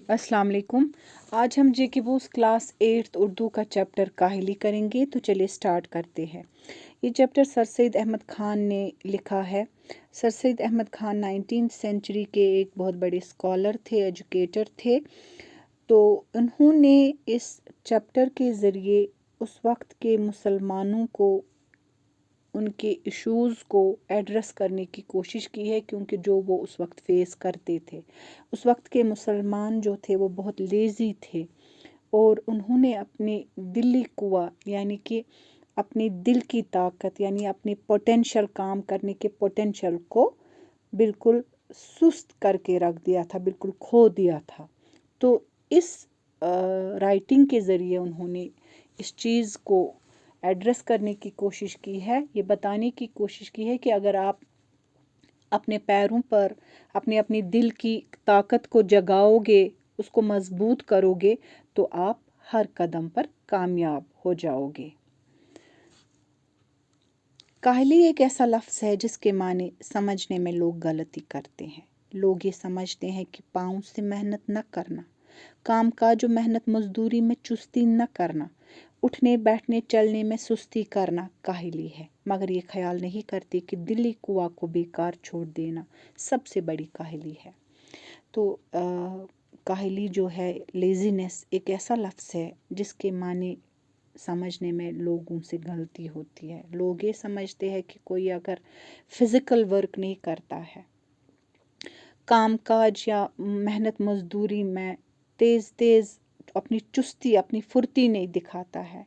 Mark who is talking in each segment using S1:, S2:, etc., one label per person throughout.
S1: अस्सलाम वालेकुम। आज हम जेके बोस क्लास 8th उर्दू का चैप्टर काहिली करेंगे। तो चलिए स्टार्ट करते हैं। ये चैप्टर सर सैयद अहमद ख़ान ने लिखा है। Sir Syed Ahmed Khan 19th century के एक बहुत बड़े स्कॉलर थे, एजुकेटर थे। तो उन्होंने इस चैप्टर के ज़रिए उस वक्त के मुसलमानों को उनके इश्यूज़ को एड्रेस करने की कोशिश की है, क्योंकि जो वो उस वक्त फेस करते थे। उस वक्त के मुसलमान जो थे वो बहुत लेज़ी थे और उन्होंने अपने दिली कुआ यानी कि अपनी दिल की ताकत यानी अपने पोटेंशियल काम करने के पोटेंशियल को बिल्कुल सुस्त करके रख दिया था, बिल्कुल खो दिया था। तो इस राइटिंग के ज़रिए उन्होंने इस चीज़ को एड्रेस करने की कोशिश की है, ये बताने की कोशिश की है कि अगर आप अपने पैरों पर अपनी अपनी दिल की ताकत को जगाओगे, उसको मजबूत करोगे, तो आप हर कदम पर कामयाब हो जाओगे। काहली एक ऐसा लफ्ज़ है जिसके माने समझने में लोग गलती करते हैं। लोग ये समझते हैं कि पाँव से मेहनत न करना, काम काज और मेहनत मजदूरी में चुस्ती न करना, उठने बैठने चलने में सुस्ती करना काहली है, मगर ये ख्याल नहीं करते कि दिली कुआ को बेकार छोड़ देना सबसे बड़ी काहली है। तो काहली जो है, लेज़ीनेस, एक ऐसा लफ्ज़ है जिसके माने समझने में लोगों से गलती होती है। लोग ये समझते हैं कि कोई अगर फिज़िकल वर्क नहीं करता है, काम काज या मेहनत मजदूरी में तेज़ तेज़ अपनी चुस्ती अपनी फुर्ती नहीं दिखाता है,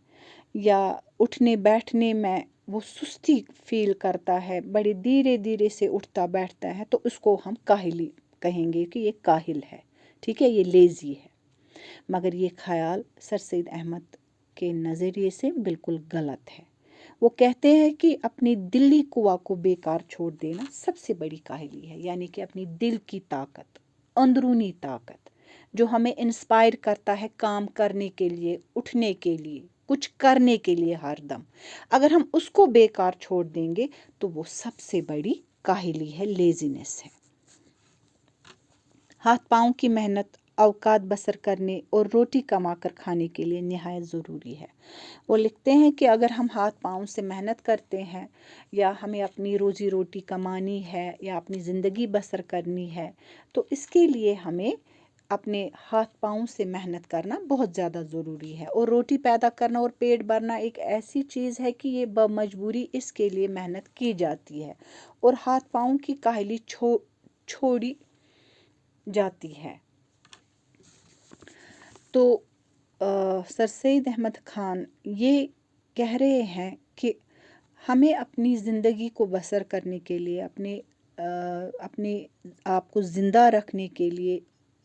S1: या उठने बैठने में वो सुस्ती फील करता है, बड़े धीरे धीरे से उठता बैठता है, तो उसको हम काहिली कहेंगे कि ये काहिल है, ठीक है, ये लेज़ी है। मगर ये ख्याल सर सैयद अहमद के नज़रिए से बिल्कुल गलत है। वो कहते हैं कि अपनी दिली कुआ को बेकार छोड़ देना सबसे बड़ी काहली है, यानी कि अपनी दिल की ताकत, अंदरूनी ताकत जो हमें इंस्पायर करता है काम करने के लिए, उठने के लिए, कुछ करने के लिए हर दम, अगर हम उसको बेकार छोड़ देंगे तो वो सबसे बड़ी काहली है, लेज़ीनेस है। हाथ पाँव की मेहनत औकात बसर करने और रोटी कमा कर खाने के लिए निहायत ज़रूरी है। वो लिखते हैं कि अगर हम हाथ पाँव से मेहनत करते हैं या हमें अपनी रोज़ी रोटी कमानी है या अपनी ज़िंदगी बसर करनी है, तो इसके लिए हमें अपने हाथ पाँव से मेहनत करना बहुत ज़्यादा ज़रूरी है। और रोटी पैदा करना और पेट भरना एक ऐसी चीज़ है कि ये बमजबूरी इसके लिए मेहनत की जाती है और हाथ पाँव की काहली छोड़ी जाती है। तो सर सैयद अहमद ख़ान ये कह रहे हैं कि हमें अपनी ज़िंदगी को बसर करने के लिए, अपने आप को ज़िंदा रखने के लिए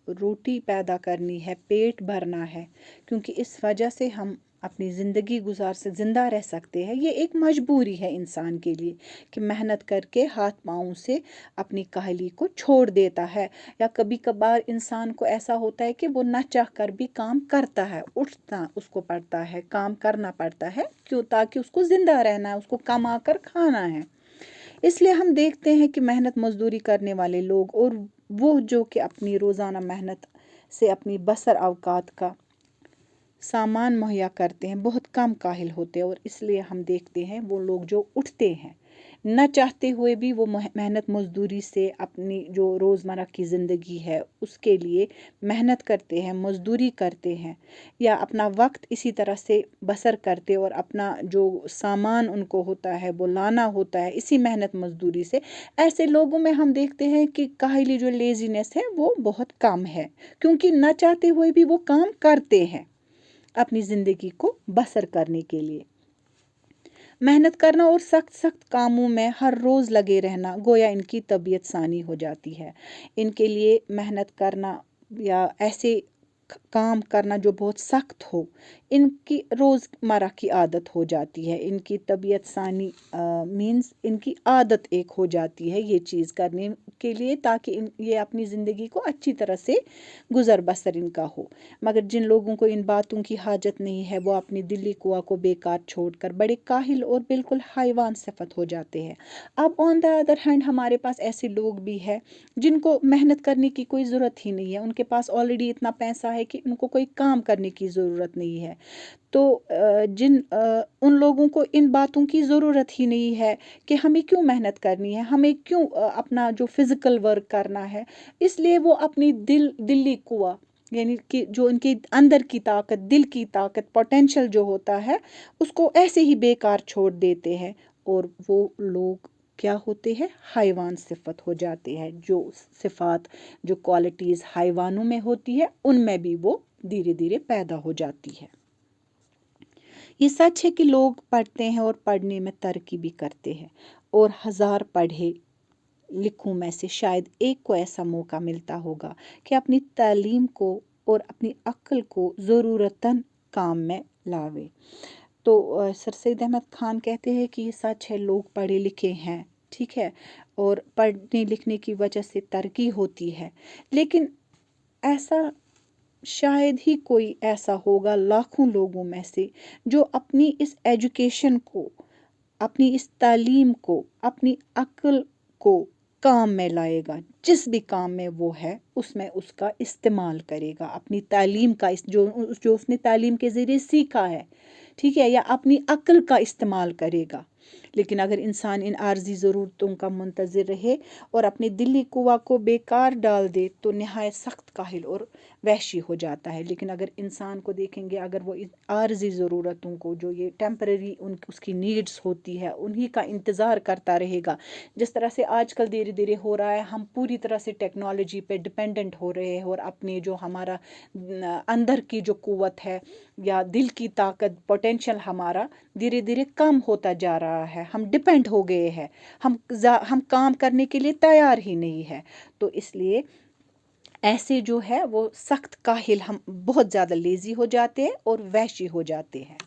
S1: रोटी पैदा करनी है, पेट भरना है, क्योंकि इस वजह से हम अपनी ज़िंदगी ज़िंदा रह सकते हैं। ये एक मजबूरी है इंसान के लिए कि मेहनत करके हाथ पाँव से अपनी काहली को छोड़ देता है। या कभी कभार इंसान को ऐसा होता है कि वो न चाह कर भी काम करता है, उठना उसको पड़ता है, काम करना पड़ता है, क्यों? ताकि उसको ज़िंदा रहना है, उसको कमा कर खाना है। इसलिए हम देखते हैं कि मेहनत मजदूरी करने वाले लोग और वो जो कि अपनी रोज़ाना मेहनत से अपनी बसर औकात का सामान मुहैया करते हैं, बहुत कम काहिल होते हैं। और इसलिए हम देखते हैं वो लोग जो उठते हैं न चाहते हुए भी, वो मेहनत मजदूरी से अपनी जो रोज़मर्रा की ज़िंदगी है उसके लिए मेहनत करते हैं, मजदूरी करते हैं, या अपना वक्त इसी तरह से बसर करते और अपना जो सामान उनको होता है वो लाना होता है इसी मेहनत मजदूरी से। ऐसे लोगों में हम देखते हैं कि काहली जो लेज़ीनेस है वो बहुत कम है, क्योंकि न चाहते हुए भी वो काम करते हैं अपनी ज़िंदगी को बसर करने के लिए। मेहनत करना और सख्त सख्त कामों में हर रोज़ लगे रहना गोया इनकी तबीयत सानी हो जाती है। इनके लिए मेहनत करना या ऐसे काम करना जो बहुत सख्त हो, इनकी रोज़मर्रा की आदत हो जाती है। इनकी तबीयत सानी मीन्स इनकी आदत एक हो जाती है ये चीज़ करने کے لیے تاکہ یہ اپنی زندگی کو اچھی طرح سے گزر بسر ان کا ہو، مگر جن لوگوں کو ان باتوں کی حاجت نہیں ہے وہ اپنی دلی قوا کو بیکار چھوڑ کر بڑے کاہل اور بالکل حیوان صفت ہو جاتے ہیں۔ اب آن دا ادر ہینڈ ہمارے پاس ایسے لوگ بھی ہیں جن کو محنت کرنے کی کوئی ضرورت ہی نہیں ہے، ان کے پاس آلریڈی اتنا پیسہ ہے کہ ان کو کوئی کام کرنے کی ضرورت نہیں ہے، تو ان لوگوں کو ان باتوں کی ضرورت ہی نہیں ہے کہ ہمیں کیوں محنت کرنی ہے، ہمیں کیوں اپنا جو فزیکل ورک کرنا ہے، اس لیے وہ اپنی دلی قوا یعنی کہ جو ان کے اندر کی طاقت، دل کی طاقت، پوٹینشل جو ہوتا ہے اس کو ایسے ہی بیکار چھوڑ دیتے ہیں، اور وہ لوگ کیا ہوتے ہیں، حیوان صفت ہو جاتے ہیں۔ جو صفات، جو کوالٹیز حیوانوں میں ہوتی ہے ان میں بھی وہ دھیرے دھیرے پیدا ہو جاتی ہے۔ یہ سچ ہے کہ لوگ پڑھتے ہیں اور پڑھنے میں ترقی بھی کرتے ہیں، اور ہزار پڑھے لکھوں میں سے شاید ایک کو ایسا موقع ملتا ہوگا کہ اپنی تعلیم کو اور اپنی عقل کو ضرورتاً کام میں لاوے۔ تو سر سید احمد خان کہتے ہیں کہ یہ سچ ہے، لوگ پڑھے لکھے ہیں، ٹھیک ہے، اور پڑھنے لکھنے کی وجہ سے ترقی ہوتی ہے، لیکن ایسا شاید ہی کوئی ایسا ہوگا لاکھوں لوگوں میں سے جو اپنی اس ایجوکیشن کو، اپنی اس تعلیم کو، اپنی عقل کو کام میں لائے گا۔ جس بھی کام میں وہ ہے اس میں اس کا استعمال کرے گا، اپنی تعلیم کا جو اس نے تعلیم کے ذریعے سیکھا ہے، ٹھیک ہے، یا اپنی عقل کا استعمال کرے گا۔ لیکن اگر انسان ان عارضی ضرورتوں کا منتظر رہے اور اپنے دلی قوا کو بیکار ڈال دے تو نہایت سخت کاہل اور وحشی ہو جاتا ہے۔ لیکن اگر انسان کو دیکھیں گے، اگر وہ ان عارضی ضرورتوں کو، جو یہ ٹیمپرری اس کی نیڈز ہوتی ہے، انہی کا انتظار کرتا رہے گا، جس طرح سے آج کل دھیرے دھیرے ہو رہا ہے، ہم پوری طرح سے ٹیکنالوجی پہ ڈپینڈنٹ ہو رہے ہیں، اور اپنے جو ہمارا اندر کی جو قوت ہے یا دل کی طاقت، پوٹینشل ہمارا دھیرے دھیرے کم ہوتا جا رہا ہے، ہم ڈپینڈ ہو گئے ہیں، ہم کام کرنے کے لیے تیار ہی نہیں ہے، تو اس لیے ایسے جو ہے وہ سخت کاہل، ہم بہت زیادہ لیزی ہو جاتے ہیں اور وحشی ہو جاتے ہیں۔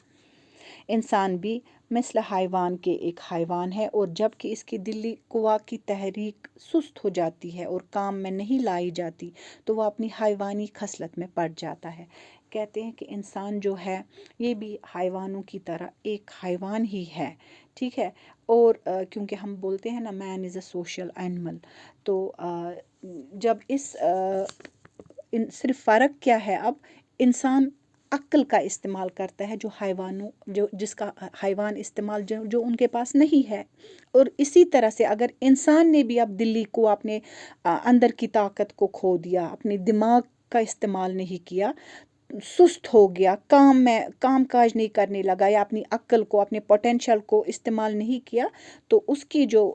S1: انسان بھی مثل حیوان کے ایک حیوان ہے، اور جب کہ اس کی دلی قوا کی تحریک سست ہو جاتی ہے اور کام میں نہیں لائی جاتی تو وہ اپنی حیوانی خصلت میں پڑ جاتا ہے۔ کہتے ہیں کہ انسان جو ہے یہ بھی حیوانوں کی طرح ایک حیوان ہی ہے، ٹھیک ہے، اور کیونکہ ہم بولتے ہیں نا مین از اے سوشل اینیمل، تو جب صرف فرق کیا ہے، اب انسان عقل کا استعمال کرتا ہے جو جس کا حیوان استعمال جو ان کے پاس نہیں ہے، اور اسی طرح سے اگر انسان نے بھی اب دلی کو، اپنے اندر کی طاقت کو کھو دیا، اپنے دماغ کا استعمال نہیں کیا، سست ہو گیا، کام کاج نہیں کرنے لگا، یا اپنی عقل کو، اپنے پوٹینشل کو استعمال نہیں کیا، تو اس کی جو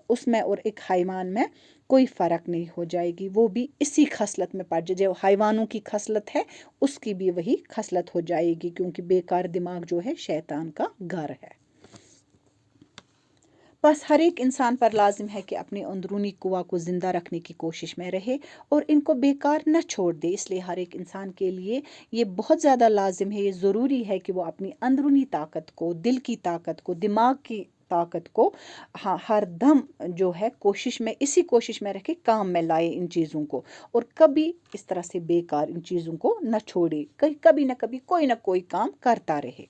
S1: اس میں اور ایک حیوان میں کوئی فرق نہیں ہو جائے گی، وہ بھی اسی خصلت میں پڑ جائے، جو حیوانوں کی خصلت ہے اس کی بھی وہی خصلت ہو جائے گی، کیونکہ بیکار دماغ جو ہے شیطان کا گھر ہے۔ بس ہر ایک انسان پر لازم ہے کہ اپنے اندرونی قوا کو زندہ رکھنے کی کوشش میں رہے اور ان کو بیکار نہ چھوڑ دے۔ اس لیے ہر ایک انسان کے لیے یہ بہت زیادہ لازم ہے، یہ ضروری ہے کہ وہ اپنی اندرونی طاقت کو، دل کی طاقت کو، دماغ کی طاقت کو ہر دم جو ہے اسی کوشش میں رکھے، کام میں لائے ان چیزوں کو، اور کبھی اس طرح سے بیکار ان چیزوں کو نہ چھوڑے، کبھی نہ کبھی کوئی نہ کوئی کام کرتا رہے۔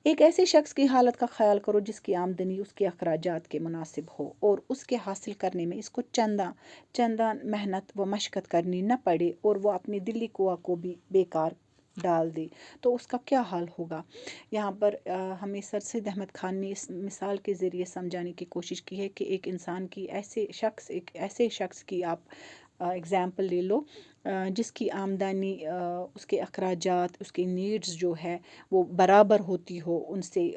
S1: ایک ایسے شخص کی حالت کا خیال کرو جس کی آمدنی اس کے اخراجات کے مناسب ہو اور اس کے حاصل کرنے میں اس کو چندان محنت و مشقت کرنی نہ پڑے، اور وہ اپنی دلی قوا کو بھی بیکار ڈال دے، تو اس کا کیا حال ہوگا۔ یہاں پر ہمیں سر سید احمد خان نے اس مثال کے ذریعے سمجھانے کی کوشش کی ہے کہ ایک انسان کی ایک ایسے شخص کی آپ اگزامپل لے لو جس کی آمدنی، اس کے اخراجات، اس کی نیڈز جو ہے وہ برابر ہوتی ہو ان سے،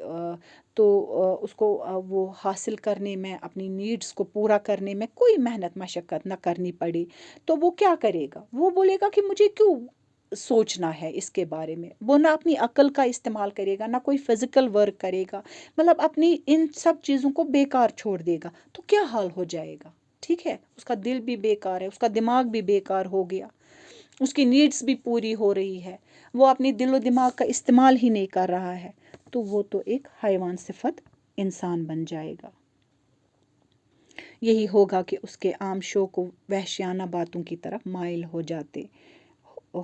S1: تو اس کو وہ حاصل کرنے میں، اپنی نیڈز کو پورا کرنے میں کوئی محنت مشقت نہ کرنی پڑے، تو وہ کیا کرے گا؟ وہ بولے گا کہ مجھے کیوں سوچنا ہے اس کے بارے میں، وہ نہ اپنی عقل کا استعمال کرے گا، نہ کوئی فزیکل ورک کرے گا، مطلب اپنی ان سب چیزوں کو بیکار چھوڑ دے گا، تو کیا حال ہو جائے گا، ٹھیک ہے، اس کا دل بھی بیکار ہے، اس کا دماغ بھی بیکار ہو گیا، اس کی نیڈز بھی پوری ہو رہی ہے، وہ اپنی دل و دماغ کا استعمال ہی نہیں کر رہا ہے، تو وہ تو ایک حیوان صفت انسان بن جائے گا۔ यही होगा कि उसके आम शौक व वहशियाना बातों की तरफ माइल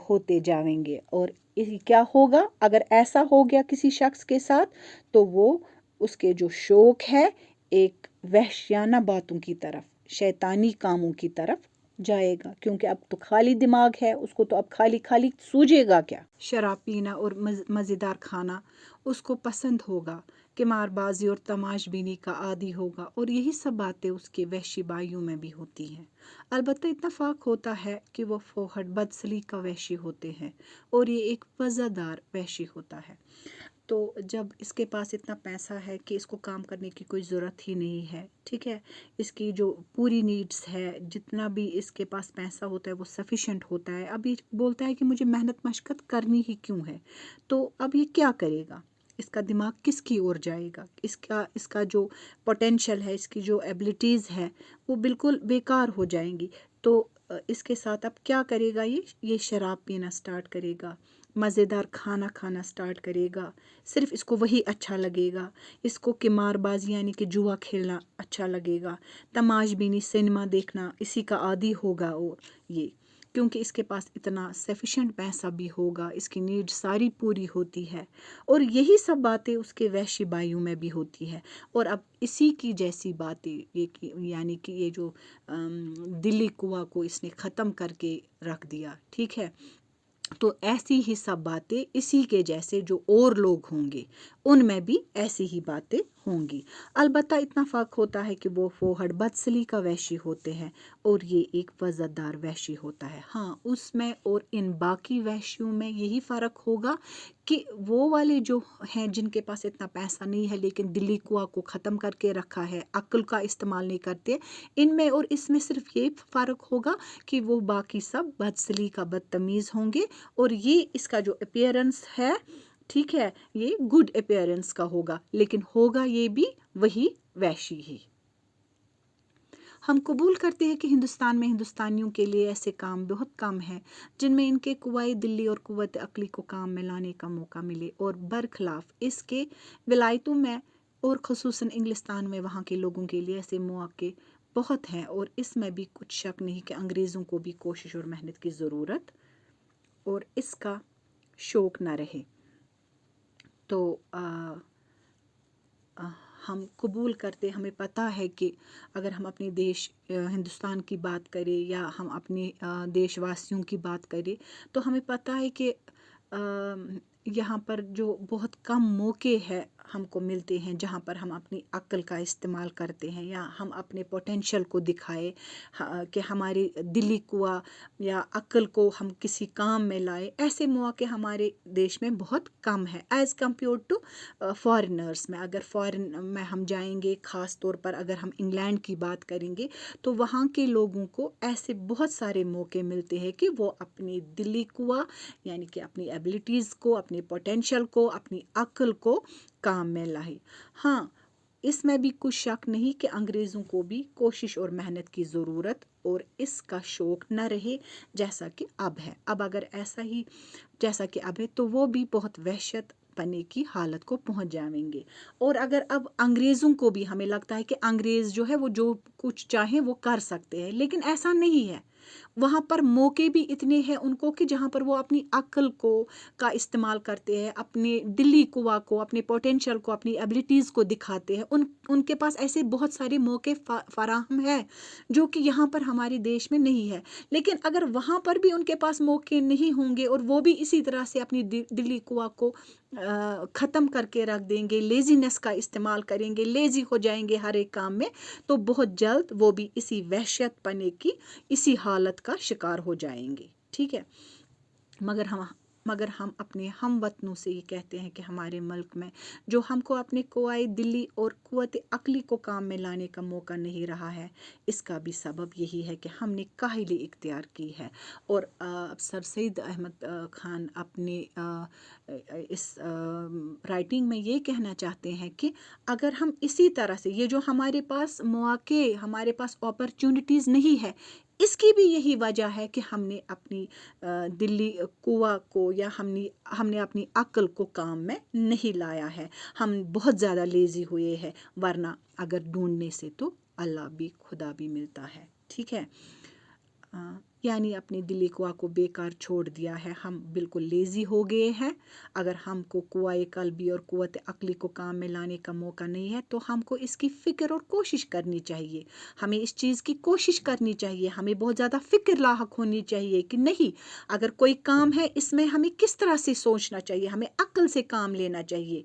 S1: होते जाएंगे। और क्या होगा अगर ऐसा हो गया किसी शख्स के साथ, तो वो उसके जो शौक है एक वहशियाना बातों की तरफ, शैतानी कामों की तरफ जाएगा, क्योंकि अब तो खाली दिमाग है उसको, तो अब खाली खाली सूझेगा क्या। शराब पीना और मज़ेदार खाना उसको पसंद होगा, किमारबाजी और तमाशबीनी का आदी होगा, और यही सब बातें उसके वहशी भाइयों में भी होती हैं। अलबत्ता इत्तफाक होता है कि वो फोहड़ बदसली का वहशी होते हैं और ये एक वज़ादार वहशी होता है। तो जब इसके पास इतना पैसा है कि इसको काम करने की कोई ज़रूरत ही नहीं है, ठीक है, इसकी जो पूरी नीड्स है, जितना भी इसके पास पैसा होता है वो सफिशेंट होता है, अब ये बोलता है कि मुझे मेहनत मशक्क़त करनी ही क्यों है। तो अब ये क्या करेगा, इसका दिमाग किसकी ओर जाएगा, इसका जो पोटेंशियल है, इसकी जो एबिलिटीज़ है वो बिल्कुल बेकार हो जाएंगी। तो इसके साथ अब क्या करेगा, ये शराब पीना स्टार्ट करेगा, मज़ेदार खाना खाना स्टार्ट करेगा, सिर्फ इसको वही अच्छा लगेगा, इसको किमारबाजी यानी कि जुआ खेलना अच्छा लगेगा, तमाशबीनी सिनेमा देखना इसी का आदी होगा। और ये क्योंकि इसके पास इतना सफिशेंट पैसा भी होगा, इसकी नीड सारी पूरी होती है, और यही सब बातें उसके वहशी भाइयों में भी होती है। और अब इसी की जैसी बातें यानी कि ये जो दिल्ली कुआं को इसने ख़त्म करके रख दिया, ठीक है, तो ऐसी ही सब बातें इसी के जैसे जो और लोग होंगे उनमें भी ऐसी ही बातें होंगी। अलबत्ता इतना फ़र्क होता है कि वो फोहड़ बदसली का वहशी होते हैं और ये एक वज़ादार वहशी होता है। हाँ, उसमें और इन बाकी वहशियों में यही फ़र्क होगा कि वो वाले जो हैं जिनके पास इतना पैसा नहीं है लेकिन दिल्ली कुआं को ख़त्म करके रखा है, अक्ल का इस्तेमाल नहीं करते, इनमें और इसमें सिर्फ ये फ़र्क होगा कि वो बाकी सब बदसली का बदतमीज़ होंगे, और ये इसका जो अपीयरेंस है, ठीक है, ये गुड अपीयरेंस का होगा, लेकिन होगा ये भी वही वैशी ही। हम कबूल करते हैं कि हिंदुस्तान में हिंदुस्तानियों के लिए ऐसे काम बहुत कम हैं जिनमें इनके कुव्वाए दिल्ली और कुव्वत अक़ली को काम में लाने का मौका मिले, और बरखिलाफ़ इसके विलायतों में और ख़ुसूसन इंग्लिस्तान में वहाँ के लोगों के लिए ऐसे मौके बहुत हैं, और इसमें भी कुछ शक नहीं कि अंग्रेज़ों को भी कोशिश और मेहनत की ज़रूरत और इसका शौक़ न रहे। तो हम कबूल करते, हमें पता है कि अगर हम अपने देश हिंदुस्तान की बात करें या हम अपने देशवासियों की बात करें, तो हमें पता है कि यहाँ पर जो बहुत कम मौके हैं हमको मिलते हैं जहाँ पर हम अपनी अक्ल का इस्तेमाल करते हैं या हम अपने पोटेंशियल को दिखाए, कि हमारी दिली कुआ या अक्ल को हम किसी काम में लाए। ऐसे मौके हमारे देश में बहुत कम है एज़ कम्पेयर टू फॉरेनर्स में। अगर फॉरेन में हम जाएंगे, ख़ास तौर पर अगर हम इंग्लैंड की बात करेंगे, तो वहाँ के लोगों को ऐसे बहुत सारे मौके मिलते हैं कि वो अपनी दिली कुआ यानी कि अपनी एबिलिटीज़ को, अपनी पोटेंशियल को, अपनी अक्ल को काम में लाए। हाँ, इसमें भी कुछ शक नहीं कि अंग्रेज़ों को भी कोशिश और मेहनत की ज़रूरत और इसका शौक़ न रहे जैसा कि अब है। अब अगर ऐसा ही जैसा कि अब है तो वो भी बहुत वहशत पने की हालत को पहुंच जाएंगे। और अगर अब अंग्रेज़ों को भी हमें लगता है कि अंग्रेज़ जो है वो जो कुछ चाहें वो कर सकते हैं, लेकिन ऐसा नहीं है। वहाँ पर मौके भी इतने हैं उनको कि जहाँ पर वो अपनी अक्ल को का इस्तेमाल करते हैं, अपने दिली कुआ को, अपने पोटेंशियल को, अपनी एबिलिटीज़ को दिखाते हैं। उनके पास ऐसे बहुत सारे मौके फराहम है जो कि यहाँ पर हमारे देश में नहीं है। लेकिन अगर वहाँ पर भी उनके पास मौके नहीं होंगे और वो भी इसी तरह से अपनी दिली कुआ को ख़त्म करके रख देंगे, लेज़ीनेस का इस्तेमाल करेंगे, लेज़ी हो जाएंगे हर एक काम में, तो बहुत जल्द वो भी इसी वहशत पने की इसी हालत का शिकार हो जाएंगे। ठीक है, मगर हम अपने हम वतनों से ये कहते हैं कि हमारे मुल्क में जो हमको अपने कुआए दिली और कुव्वत अक़ली को काम में लाने का मौका नहीं रहा है, इसका भी सबब यही है कि हमने काहिली इख्तियार की है। और सर सैयद अहमद ख़ान अपने इस राइटिंग में ये कहना चाहते हैं कि अगर हम इसी तरह से ये जो हमारे पास मौके, हमारे पास अपॉर्चुनिटीज़ नहीं है, इसकी भी यही वजह है कि हमने अपनी दिल्ली कुआ को या हमने अपनी अक्ल को काम में नहीं लाया है। हम बहुत ज़्यादा लेज़ी हुए हैं, वरना अगर ढूंढने से तो اللہ بھی خدا بھی ملتا ہے. ٹھیک ہے. یعنی اپنے دلی قوا کو بیکار چھوڑ دیا ہے. ہم بالکل لیزی ہو گئے ہیں. اگر ہم کو قوائے قلبی اور قوت عقلی کو کام میں لانے کا موقع نہیں ہے تو ہم کو اس کی فکر اور کوشش کرنی چاہیے. ہمیں اس چیز کی کوشش کرنی چاہیے. ہمیں بہت زیادہ فکر لاحق ہونی چاہیے کہ نہیں، اگر کوئی کام ہے اس میں ہمیں کس طرح سے سوچنا چاہیے، ہمیں عقل سے کام لینا چاہیے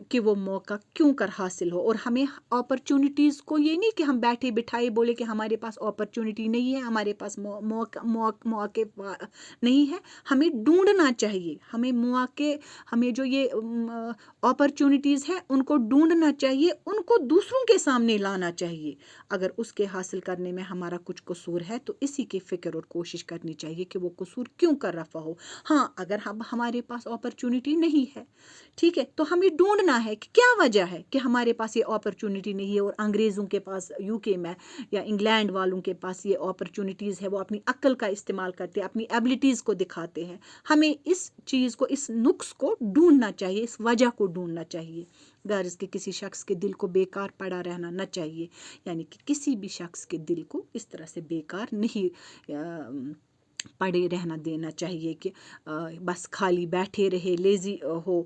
S1: کہ وہ موقع کیوں کر حاصل ہو. اور ہمیں اپرچونٹیز کو یہ نہیں کہ ہم بیٹھے بٹھائے بولے کہ ہمارے پاس اپرچونٹی نہیں ہے، ہمارے پاس مواقع نہیں ہے. ہمیں ڈھونڈنا چاہیے. ہمیں مواقع، ہمیں جو یہ اپرچونٹیز ہیں ان کو ڈھونڈنا چاہیے، ان کو دوسروں کے سامنے لانا چاہیے. اگر اس کے حاصل کرنے میں ہمارا کچھ قصور ہے تو اسی کی فکر اور کوشش کرنی چاہیے کہ وہ قصور کیوں کر رفع ہو. ہاں، اگر ہمارے پاس اپرچونٹی نہیں ہے، ٹھیک ہے، تو ہمیں ڈھونڈنا ہے کہ کیا وجہ ہے کہ ہمارے پاس یہ اپرچونٹی نہیں ہے اور انگریزوں کے پاس UK میں یا انگلینڈ والوں کے پاس یہ اپرچونٹیز ہے. وہ اپنی عقل کا استعمال کرتے ہیں، اپنی ایبلٹیز کو دکھاتے ہیں. ہمیں اس چیز کو، اس نقص کو ڈھونڈنا چاہیے، اس وجہ کو ڈھونڈنا چاہیے. غرض کہ کسی شخص کے دل کو بیکار پڑا رہنا نہ چاہیے. یعنی کہ کسی بھی شخص کے دل کو اس طرح سے بیکار نہیں پڑے رہنا دینا چاہیے کہ بس خالی بیٹھے رہے، لیزی ہو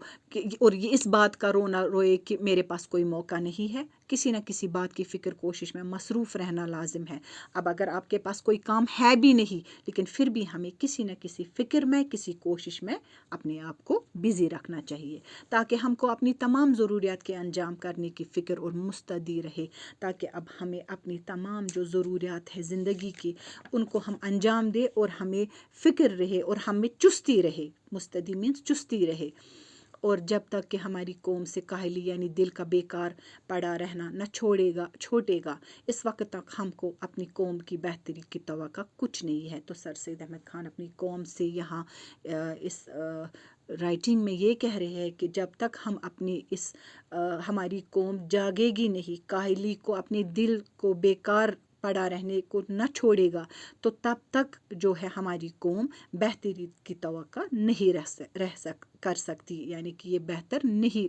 S1: اور یہ اس بات کا رونا روئے کہ میرے پاس کوئی موقع نہیں ہے. کسی نہ کسی بات کی فکر کوشش میں مصروف رہنا لازم ہے. اب اگر آپ کے پاس کوئی کام ہے بھی نہیں لیکن پھر بھی ہمیں کسی نہ کسی فکر میں، کسی کوشش میں اپنے آپ کو بزی رکھنا چاہیے تاکہ ہم کو اپنی تمام ضروریات کے انجام کرنے کی فکر اور مستعدی رہے. تاکہ اب ہمیں اپنی تمام جو ضروریات ہے زندگی کی ان کو ہم انجام دے اور ہمیں فکر رہے اور ہمیں چستی رہے. مستعدی مینس چستی رہے. اور جب تک کہ ہماری قوم سے کاہلی یعنی دل کا بیکار پڑا رہنا نہ چھوٹے گا، اس وقت تک ہم کو اپنی قوم کی بہتری کی توقع کچھ نہیں ہے. تو سر سید احمد خان اپنی قوم سے یہاں اس رائٹنگ میں یہ کہہ رہے ہیں کہ جب تک ہم اپنی اس ہماری قوم جاگے گی نہیں، کاہلی کو، اپنے دل کو بیکار پڑا رہنے کو نہ چھوڑے گا، تو تب تک جو ہے ہماری قوم بہتری کی توقع نہیں کر سکتی. یعنی کہ یہ بہتر نہیں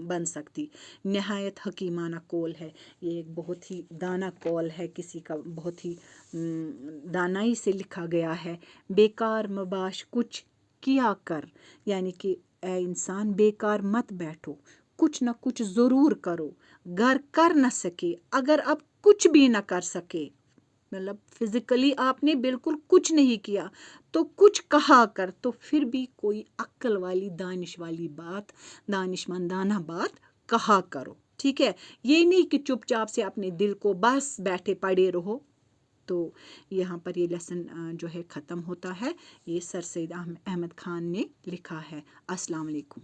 S1: بن سکتی. نہایت حکیمانہ قول ہے یہ، ایک بہت ہی دانا قول ہے، کسی کا بہت ہی دانائی سے لکھا گیا ہے. بیکار مباش کچھ کیا کر، یعنی کہ اے انسان بیکار مت بیٹھو، کچھ نہ کچھ ضرور کرو. گر کر نہ سکے، اگر اب کچھ بھی نہ کر سکے، مطلب فزیکلی آپ نے بالکل کچھ نہیں کیا تو کچھ کہا کر، تو پھر بھی کوئی عقل والی، دانش والی بات، دانش مندانہ بات کہا کرو. ٹھیک ہے، یہ نہیں کہ چپ چاپ سے اپنے دل کو بس بیٹھے پڑے رہو. تو یہاں پر یہ لیسن جو ہے ختم ہوتا ہے. یہ سر سید احمد خان نے لکھا ہے. السلام علیکم.